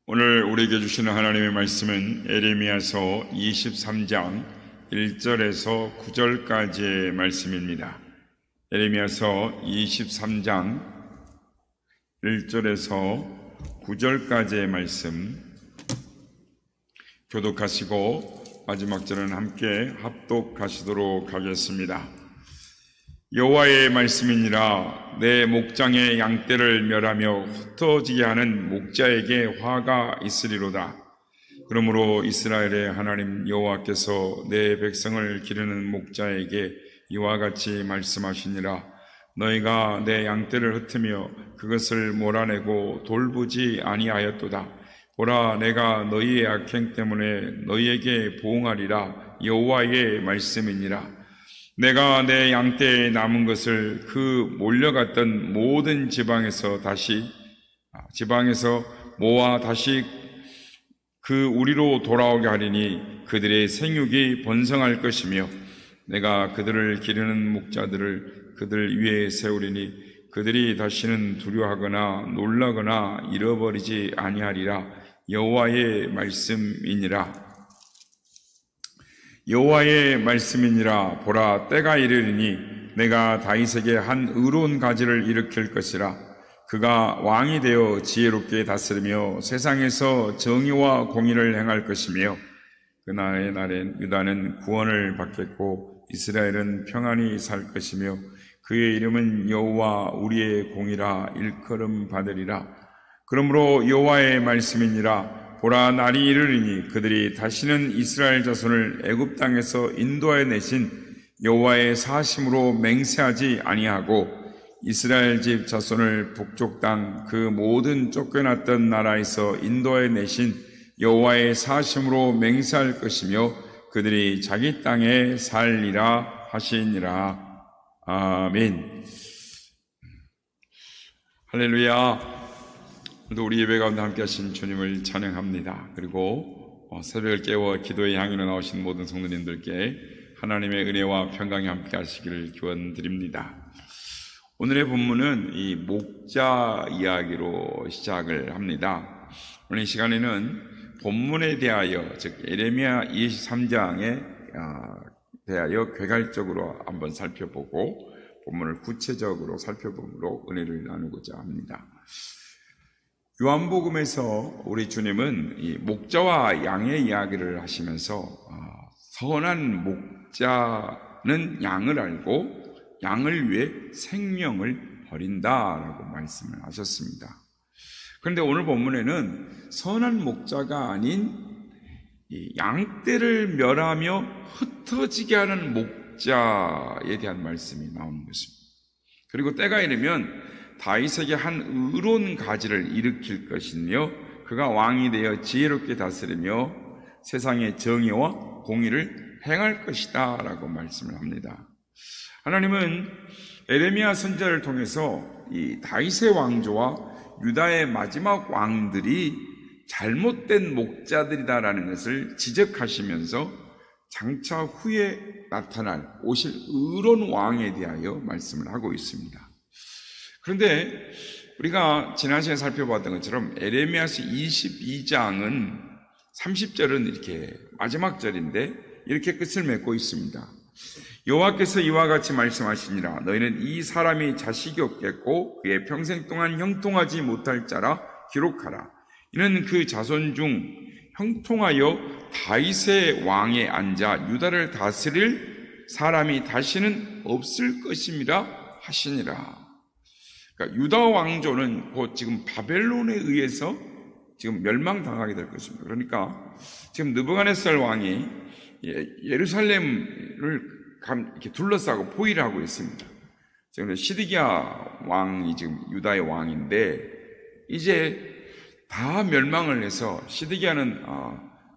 오늘 우리에게 주시는 하나님의 말씀은 에레미야서 23장 1절에서 9절까지의 말씀입니다. 에레미야서 23장 1절에서 9절까지의 말씀 교독하시고 마지막 절은 함께 합독하시도록 하겠습니다. 여호와의 말씀이니라. 내 목장의 양떼를 멸하며 흩어지게 하는 목자에게 화가 있으리로다. 그러므로 이스라엘의 하나님 여호와께서 내 백성을 기르는 목자에게 이와 같이 말씀하시니라. 너희가 내 양떼를 흩으며 그것을 몰아내고 돌보지 아니하였도다. 보라, 내가 너희의 악행 때문에 너희에게 보응하리라. 여호와의 말씀이니라. 내가 내 양떼에 남은 것을 그 몰려갔던 모든 지방에서 모아 다시 그 우리로 돌아오게 하리니 그들의 생육이 번성할 것이며 내가 그들을 기르는 목자들을 그들 위에 세우리니 그들이 다시는 두려워하거나 놀라거나 잃어버리지 아니하리라. 여호와의 말씀이니라. 여호와의 말씀이니라. 보라, 때가 이르리니 내가 다윗에게 한 의로운 가지를 일으킬 것이라. 그가 왕이 되어 지혜롭게 다스리며 세상에서 정의와 공의를 행할 것이며 그날의 날엔 유다는 구원을 받겠고 이스라엘은 평안히 살 것이며 그의 이름은 여호와 우리의 공이라 일컬음 받으리라. 그러므로 여호와의 말씀이니라. 보라, 날이 이르리니 그들이 다시는 이스라엘 자손을 애굽 땅에서 인도하여 내신 여호와의 사심으로 맹세하지 아니하고 이스라엘 집 자손을 북쪽 땅 그 모든 쫓겨났던 나라에서 인도하여 내신 여호와의 사심으로 맹세할 것이며 그들이 자기 땅에 살리라 하시니라. 아멘. 할렐루야. 오늘도 우리 예배 가운데 함께 하신 주님을 찬양합니다. 그리고 새벽을 깨워 기도의 향유로 나오신 모든 성도님들께 하나님의 은혜와 평강이 함께 하시기를 기원드립니다. 오늘의 본문은 이 목자 이야기로 시작을 합니다. 오늘 이 시간에는 본문에 대하여, 즉 에레미야 23장에 대하여 개괄적으로 한번 살펴보고 본문을 구체적으로 살펴봄으로 은혜를 나누고자 합니다. 요한복음에서 우리 주님은 이 목자와 양의 이야기를 하시면서 선한 목자는 양을 알고 양을 위해 생명을 버린다라고 말씀을 하셨습니다. 그런데 오늘 본문에는 선한 목자가 아닌 이 양떼를 멸하며 흩어지게 하는 목자에 대한 말씀이 나오는 것입니다. 그리고 때가 이르면 다윗에게 한 의로운 가지를 일으킬 것이며 그가 왕이 되어 지혜롭게 다스리며 세상의 정의와 공의를 행할 것이다 라고 말씀을 합니다. 하나님은 에레미야 선지자를 통해서 이 다윗의 왕조와 유다의 마지막 왕들이 잘못된 목자들이다라는 것을 지적하시면서 장차 후에 오실 의로운 왕에 대하여 말씀을 하고 있습니다. 그런데 우리가 지난 시간에 살펴봤던 것처럼 에레미야서 22장은 30절은 이렇게 마지막 절인데 이렇게 끝을 맺고 있습니다. 여호와께서 이와 같이 말씀하시니라. 너희는 이 사람이 자식이 없겠고 그의 평생 동안 형통하지 못할 자라 기록하라. 이는 그 자손 중 형통하여 다윗의 왕에 앉아 유다를 다스릴 사람이 다시는 없을 것임이라 하시니라. 그러니까 유다 왕조는 곧 지금 바벨론에 의해서 지금 멸망당하게 될 것입니다. 그러니까 지금 느부갓네살 왕이 예루살렘을 이렇게 둘러싸고 포위를 하고 있습니다. 지금 시드기야 왕이 지금 유다의 왕인데 이제 다 멸망을 해서 시드기야는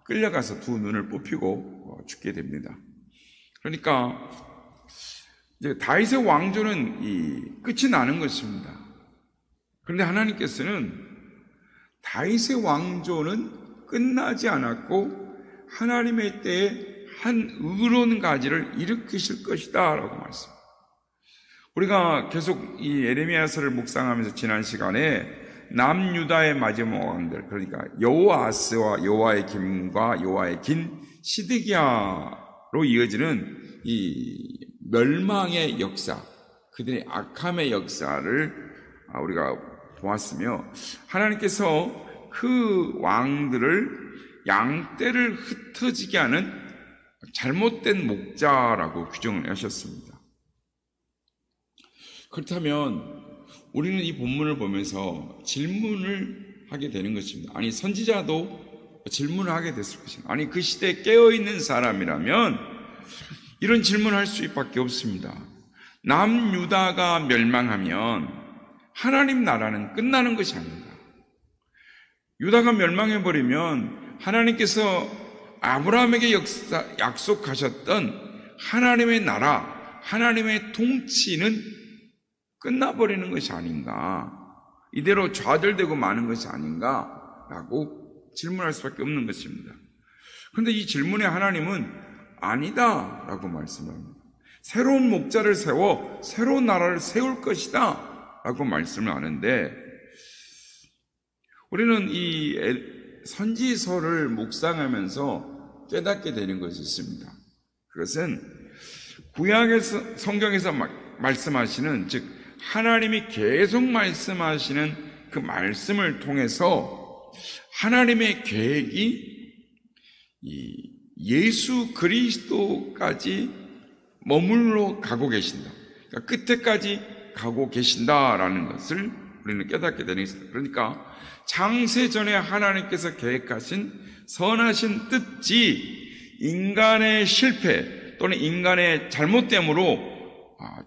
끌려가서 두 눈을 뽑히고 죽게 됩니다. 그러니까 이제 다윗의 왕조는 끝이 나는 것입니다. 그런데 하나님께서는 다윗의 왕조는 끝나지 않았고 하나님의 때에 한 의로운 가지를 일으키실 것이다 라고 말씀합니다. 우리가 계속 이 에레미야서를 묵상하면서 지난 시간에 남유다의 마지막 왕들, 그러니까 여호아스와 여호야김과 여호야긴, 시드기야로 이어지는 이 멸망의 역사, 그들의 악함의 역사를 우리가 보았으며, 하나님께서 그 왕들을 양떼를 흩어지게 하는 잘못된 목자라고 규정을 하셨습니다. 그렇다면 우리는 이 본문을 보면서 질문을 하게 되는 것입니다. 아니, 선지자도 질문을 하게 됐을 것입니다. 아니, 그 시대에 깨어있는 사람이라면 이런 질문을 할 수밖에 없습니다. 남유다가 멸망하면 하나님 나라는 끝나는 것이 아닌가? 유다가 멸망해버리면 하나님께서 아브라함에게 약속하셨던 하나님의 나라, 하나님의 통치는 끝나버리는 것이 아닌가? 이대로 좌절되고 마는 것이 아닌가라고 질문할 수밖에 없는 것입니다. 그런데 이 질문에 하나님은 아니다라고 말씀합니다. 새로운 목자를 세워 새로운 나라를 세울 것이다 라고 말씀을 하는데, 우리는 이 선지서를 묵상하면서 깨닫게 되는 것이 있습니다. 그것은 구약에서, 성경에서 말씀하시는, 즉 하나님이 계속 말씀하시는 그 말씀을 통해서 하나님의 계획이 이 예수 그리스도까지 머물러 가고 계신다, 그러니까 끝에까지 가고 계신다라는 것을 우리는 깨닫게 되는 것입니다. 그러니까 창세전에 하나님께서 계획하신 선하신 뜻이 인간의 실패 또는 인간의 잘못됨으로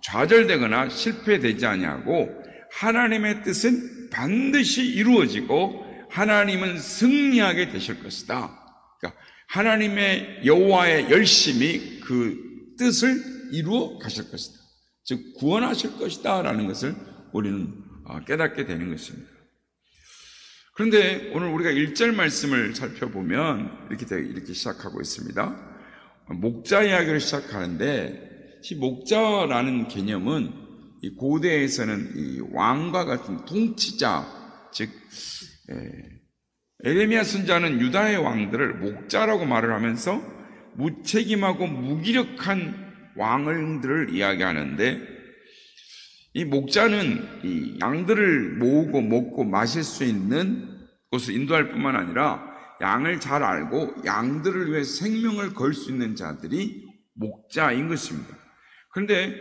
좌절되거나 실패되지 아니하고, 하나님의 뜻은 반드시 이루어지고 하나님은 승리하게 되실 것이다. 그러니까 하나님의 여호와의 열심히 그 뜻을 이루어 가실 것이다, 즉 구원하실 것이다 라는 것을 우리는 깨닫게 되는 것입니다. 그런데 오늘 우리가 1절 말씀을 살펴보면 이렇게 시작하고 있습니다. 목자 이야기를 시작하는데, 이 목자라는 개념은 이 고대에서는 이 왕과 같은 통치자, 즉 에레미야 선지자는 유다의 왕들을 목자라고 말을 하면서 무책임하고 무기력한 왕들을 이야기하는데, 이 목자는 이 양들을 모으고 먹고 마실 수 있는 곳을 인도할 뿐만 아니라 양을 잘 알고 양들을 위해 생명을 걸 수 있는 자들이 목자인 것입니다. 그런데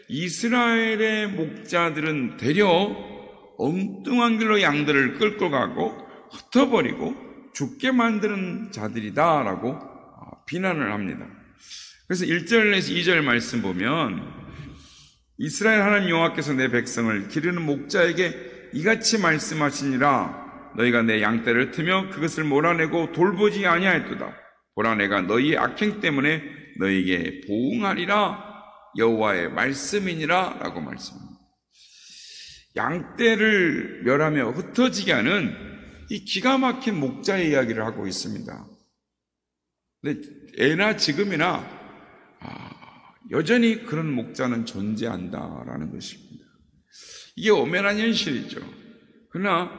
이스라엘의 목자들은 되려 엉뚱한 길로 양들을 끌고 가고 흩어버리고 죽게 만드는 자들이다라고 비난을 합니다. 그래서 1절에서 2절 말씀 보면, 이스라엘 하나님 여호와께서 내 백성을 기르는 목자에게 이같이 말씀하시니라. 너희가 내 양떼를 트며 그것을 몰아내고 돌보지 아니하였도다. 보라, 내가 너희의 악행 때문에 너희에게 보응하리라. 여호와의 말씀이니라 라고 말씀합니다. 양떼를 멸하며 흩어지게 하는 이 기가 막힌 목자의 이야기를 하고 있습니다. 근데 예나 지금이나 여전히 그런 목자는 존재한다라는 것입니다. 이게 엄연한 현실이죠. 그러나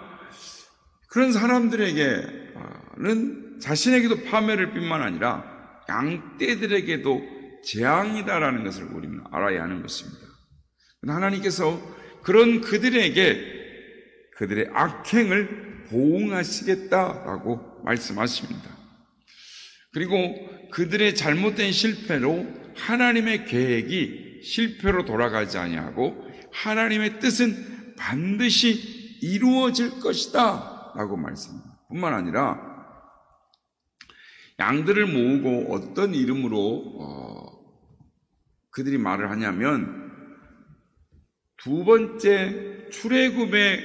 그런 사람들에게는 자신에게도 파멸일 뿐만 아니라 양떼들에게도 재앙이다라는 것을 우리는 알아야 하는 것입니다. 하나님께서 그런 그들에게 그들의 악행을 보응하시겠다라고 말씀하십니다. 그리고 그들의 잘못된 실패로 하나님의 계획이 실패로 돌아가지 아니하고 하나님의 뜻은 반드시 이루어질 것이다 라고 말씀합니다. 뿐만 아니라 양들을 모으고 어떤 이름으로 그들이 말을 하냐면, 두 번째 출애굽의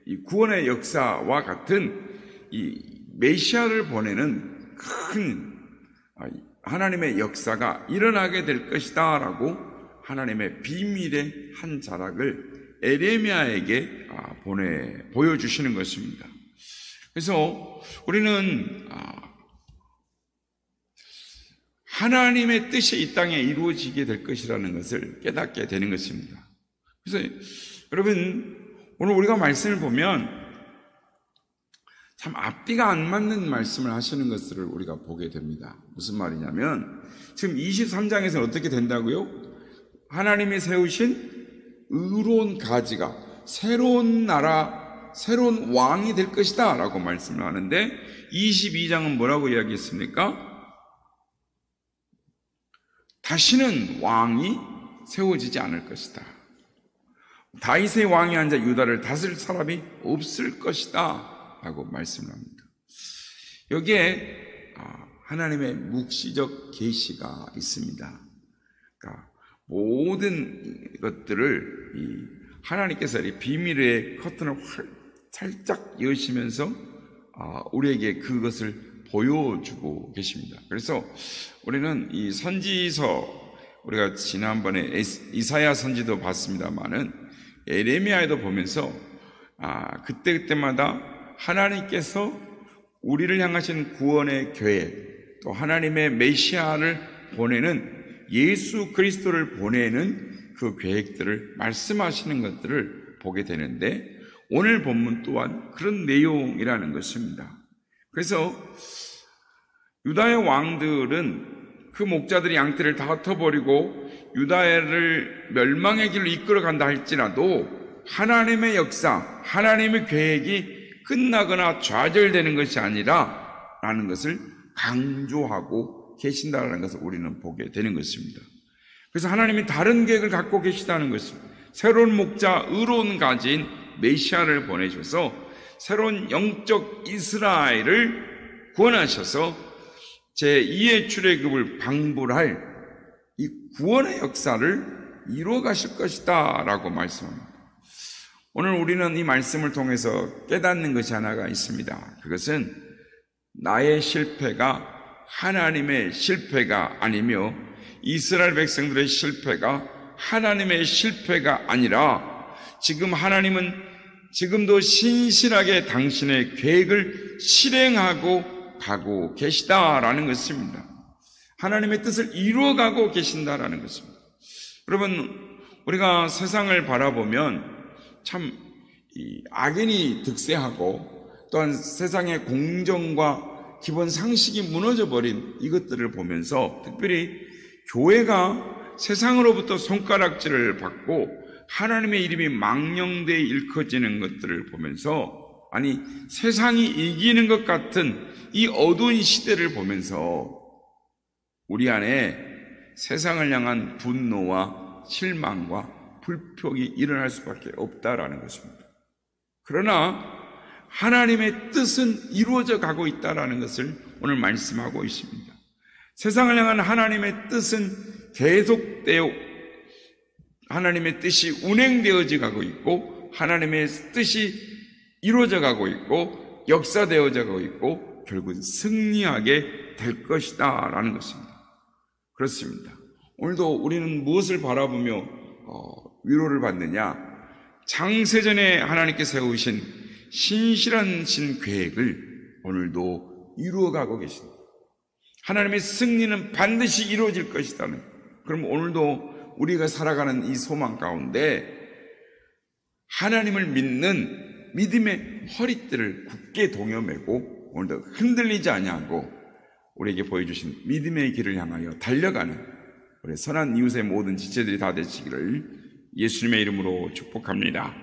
이 구원의 역사와 같은 이 메시아를 보내는 큰 하나님의 역사가 일어나게 될 것이다 라고 하나님의 비밀의 한 자락을 에레미야에게 보여주시는 것입니다. 그래서 우리는 하나님의 뜻이 이 땅에 이루어지게 될 것이라는 것을 깨닫게 되는 것입니다. 그래서 여러분, 오늘 우리가 말씀을 보면 참 앞뒤가 안 맞는 말씀을 하시는 것들을 우리가 보게 됩니다. 무슨 말이냐면 지금 23장에서는 어떻게 된다고요? 하나님이 세우신 의로운 가지가 새로운 나라, 새로운 왕이 될 것이다 라고 말씀을 하는데 22장은 뭐라고 이야기했습니까? 다시는 왕이 세워지지 않을 것이다. 다윗의 왕이 앉아 유다를 다스릴 사람이 없을 것이다 라고 말씀을 합니다. 여기에 하나님의 묵시적 계시가 있습니다. 그러니까 모든 것들을 하나님께서 비밀의 커튼을 살짝 여시면서 우리에게 그것을 보여주고 계십니다. 그래서 우리는 이 선지서, 우리가 지난번에 이사야 선지도 봤습니다만은 에레미야에도 보면서 그때마다 하나님께서 우리를 향하신 구원의 계획, 또 하나님의 메시아를 보내는 예수 그리스도를 보내는 그 계획들을 말씀하시는 것들을 보게 되는데 오늘 본문 또한 그런 내용이라는 것입니다. 그래서 유다의 왕들은 그 목자들이 양떼를 다 흩어버리고 유다를 멸망의 길로 이끌어간다 할지라도 하나님의 역사, 하나님의 계획이 끝나거나 좌절되는 것이 아니라 라는 것을 강조하고 계신다는 것을 우리는 보게 되는 것입니다. 그래서 하나님이 다른 계획을 갖고 계시다는 것입니다. 새로운 목자, 의로운 가지인 메시아를 보내셔서 새로운 영적 이스라엘을 구원하셔서 제2의 출애굽을 방불할 이 구원의 역사를 이루어 가실 것이다 라고 말씀합니다. 오늘 우리는 이 말씀을 통해서 깨닫는 것이 하나가 있습니다. 그것은 나의 실패가 하나님의 실패가 아니며 이스라엘 백성들의 실패가 하나님의 실패가 아니라 지금 하나님은 지금도 신실하게 당신의 계획을 실행하고 가고 계시다라는 것입니다. 하나님의 뜻을 이루어가고 계신다라는 것입니다. 여러분, 우리가 세상을 바라보면 참 악인이 득세하고 또한 세상의 공정과 기본 상식이 무너져버린 이것들을 보면서 특별히 교회가 세상으로부터 손가락질을 받고 하나님의 이름이 망령되이 일컬어지는 것들을 보면서 아니 세상이 이기는 것 같은 이 어두운 시대를 보면서 우리 안에 세상을 향한 분노와 실망과 불평이 일어날 수밖에 없다라는 것입니다. 그러나 하나님의 뜻은 이루어져 가고 있다라는 것을 오늘 말씀하고 있습니다. 세상을 향한 하나님의 뜻은 계속되어 하나님의 뜻이 운행되어져 가고 있고 하나님의 뜻이 이루어져 가고 있고 역사되어져 가고 있고 결국은 승리하게 될 것이다 라는 것입니다. 그렇습니다. 오늘도 우리는 무엇을 바라보며 위로를 받느냐? 창세전에 하나님께 세우신 신실한 신 계획을 오늘도 이루어가고 계십니다. 하나님의 승리는 반드시 이루어질 것이다. 그럼 오늘도 우리가 살아가는 이 소망 가운데 하나님을 믿는 믿음의 허리띠를 굳게 동여매고 오늘도 흔들리지 아니하고 우리에게 보여주신 믿음의 길을 향하여 달려가는 우리 선한 이웃의 모든 지체들이 다 되시기를 예수님의 이름으로 축복합니다.